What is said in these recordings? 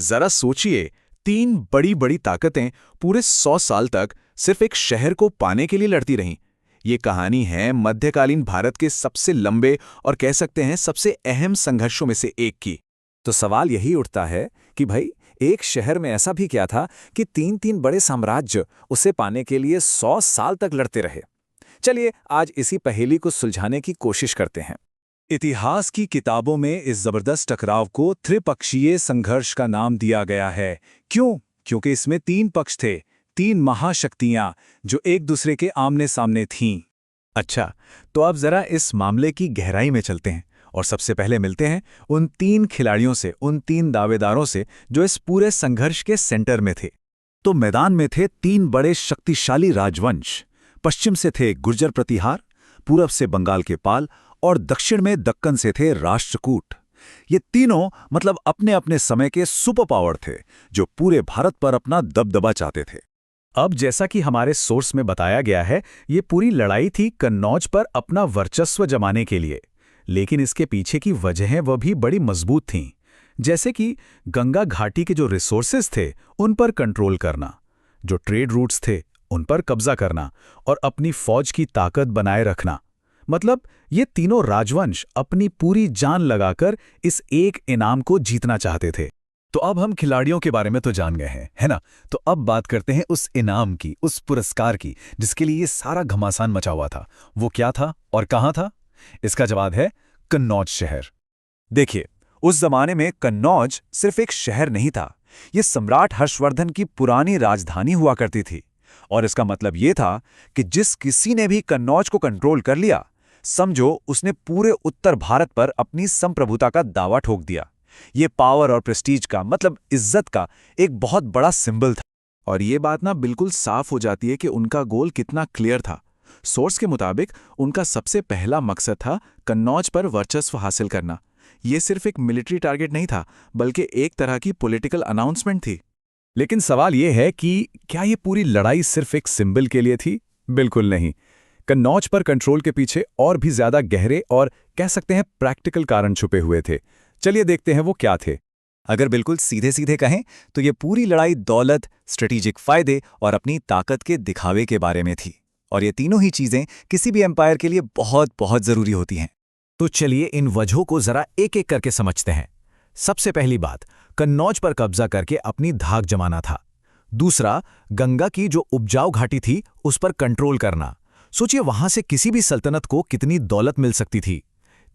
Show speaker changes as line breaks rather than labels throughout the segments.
जरा सोचिए, तीन बड़ी बड़ी ताकतें पूरे 100 साल तक सिर्फ एक शहर को पाने के लिए लड़ती रहीं। ये कहानी है मध्यकालीन भारत के सबसे लंबे और कह सकते हैं सबसे अहम संघर्षों में से एक की।
तो सवाल यही उठता है कि भाई एक शहर में ऐसा भी क्या था कि तीन तीन बड़े साम्राज्य उसे पाने के लिए 100 साल तक लड़ते रहे। चलिए आज इसी पहेली को सुलझाने की कोशिश करते हैं। इतिहास की किताबों में इस जबरदस्त टकराव को त्रिपक्षीय संघर्ष का नाम दिया गया है। क्यों? क्योंकि इसमें तीन पक्ष थे, तीन महाशक्तियां जो एक दूसरे के आमने सामने थीं।
अच्छा, तो अब जरा इस मामले की गहराई में चलते हैं और सबसे पहले मिलते हैं उन तीन खिलाड़ियों से, उन तीन दावेदारों से जो इस पूरे संघर्ष के सेंटर में थे।
तो मैदान में थे तीन बड़े शक्तिशाली राजवंश। पश्चिम से थे गुर्जर प्रतिहार, पूरब से बंगाल के पाल और दक्षिण में दक्कन से थे राष्ट्रकूट। ये तीनों मतलब अपने अपने समय के सुपर पावर थे जो पूरे भारत पर अपना दबदबा चाहते थे।
अब जैसा कि हमारे सोर्स में बताया गया है, ये पूरी लड़ाई थी कन्नौज पर अपना वर्चस्व जमाने के लिए। लेकिन इसके पीछे की वजहें वह भी बड़ी मजबूत थीं, जैसे कि गंगा घाटी के जो रिसोर्सेज थे उन पर कंट्रोल करना, जो ट्रेड रूट्स थे उन पर कब्जा करना और अपनी फौज की ताकत बनाए रखना। मतलब ये तीनों राजवंश अपनी पूरी जान लगाकर इस एक इनाम को जीतना चाहते थे।
तो अब हम खिलाड़ियों के बारे में तो जान गए हैं, है ना? तो अब बात करते हैं उस इनाम की, उस पुरस्कार की, जिसके लिए ये सारा घमासान मचा हुआ था। वो क्या था और कहाँ था? इसका जवाब है कन्नौज शहर। देखिए, उस जमाने में कन्नौज सिर्फ एक शहर नहीं था, ये सम्राट हर्षवर्धन की पुरानी राजधानी हुआ करती थी। और इसका मतलब ये था कि जिस किसी ने भी कन्नौज को कंट्रोल कर लिया, समझो उसने पूरे उत्तर भारत पर अपनी संप्रभुता का दावा ठोक दिया। ये पावर और प्रेस्टीज का मतलब इज्जत का एक बहुत बड़ा सिंबल था।
और ये बात ना बिल्कुल साफ हो जाती है कि उनका गोल कितना क्लियर था। सोर्स के मुताबिक उनका सबसे पहला मकसद था कन्नौज पर वर्चस्व हासिल करना। ये सिर्फ एक मिलिट्री टारगेट नहीं था, बल्कि एक तरह की पॉलिटिकल अनाउंसमेंट थी।
लेकिन सवाल यह है कि क्या ये पूरी लड़ाई सिर्फ एक सिंबल के लिए थी? बिल्कुल नहीं। कन्नौज पर कंट्रोल के पीछे और भी ज्यादा गहरे और कह सकते हैं प्रैक्टिकल कारण छुपे हुए थे। चलिए देखते हैं वो क्या थे। अगर बिल्कुल सीधे सीधे कहें तो ये पूरी लड़ाई दौलत, स्ट्रेटेजिक फायदे और अपनी ताकत के दिखावे के बारे में थी। और ये तीनों ही चीजें किसी भी एम्पायर के लिए बहुत बहुत जरूरी होती हैं। तो चलिए इन वजहों को जरा एक एक करके समझते हैं। सबसे पहली बात, कन्नौज पर कब्जा करके अपनी धाक जमाना था। दूसरा, गंगा की जो उपजाऊ घाटी थी उस पर कंट्रोल करना। सोचिए वहां से किसी भी सल्तनत को कितनी दौलत मिल सकती थी।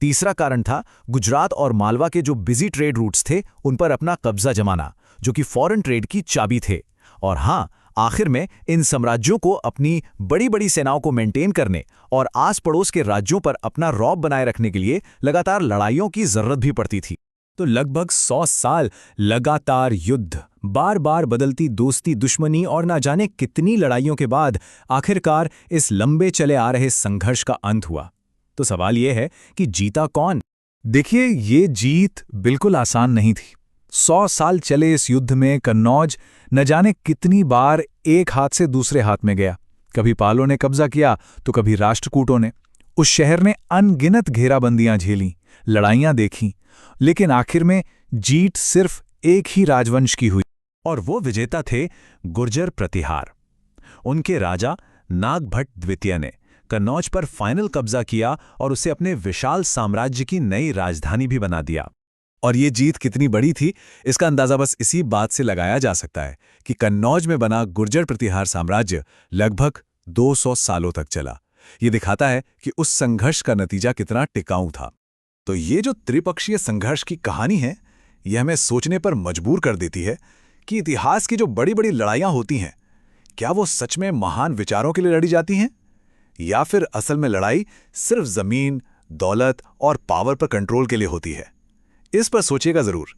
तीसरा कारण था गुजरात और मालवा के जो बिजी ट्रेड रूट्स थे उन पर अपना कब्जा जमाना, जो कि फॉरेन ट्रेड की चाबी थे। और हाँ, आखिर में इन साम्राज्यों को अपनी बड़ी बड़ी सेनाओं को मेंटेन करने और आस पड़ोस के राज्यों पर अपना रौब बनाए रखने के लिए लगातार लड़ाइयों की जरूरत भी पड़ती थी। तो लगभग 100 साल लगातार युद्ध, बार बार बदलती दोस्ती दुश्मनी और ना जाने कितनी लड़ाइयों के बाद आखिरकार इस लंबे चले आ रहे संघर्ष का अंत हुआ। तो सवाल यह है कि जीता कौन? देखिए, ये जीत बिल्कुल आसान नहीं थी। 100 साल चले इस युद्ध में कन्नौज न जाने कितनी बार एक हाथ से दूसरे हाथ में गया। कभी पालों ने कब्जा किया तो कभी राष्ट्रकूटों ने। उस शहर ने अनगिनत घेराबंदियां झेलीं, लड़ाइयां देखीं, लेकिन आखिर में जीत सिर्फ एक ही राजवंश की हुई और वो विजेता थे गुर्जर प्रतिहार। उनके राजा नागभट्ट द्वितीय ने कन्नौज पर फाइनल कब्जा किया और उसे अपने विशाल साम्राज्य की नई राजधानी भी बना दिया। और ये जीत कितनी बड़ी थी, इसका अंदाजा बस इसी बात से लगाया जा सकता है कि कन्नौज में बना गुर्जर प्रतिहार साम्राज्य लगभग 200 सालों तक चला। ये दिखाता है कि उस संघर्ष का नतीजा कितना टिकाऊ था। तो ये जो त्रिपक्षीय संघर्ष की कहानी है, यह हमें सोचने पर मजबूर कर देती है कि इतिहास की जो बड़ी बड़ी लड़ाइयां होती हैं, क्या वो सच में महान विचारों के लिए लड़ी जाती हैं, या फिर असल में लड़ाई सिर्फ जमीन, दौलत और पावर पर कंट्रोल के लिए होती है? इस पर सोचिएगा जरूर।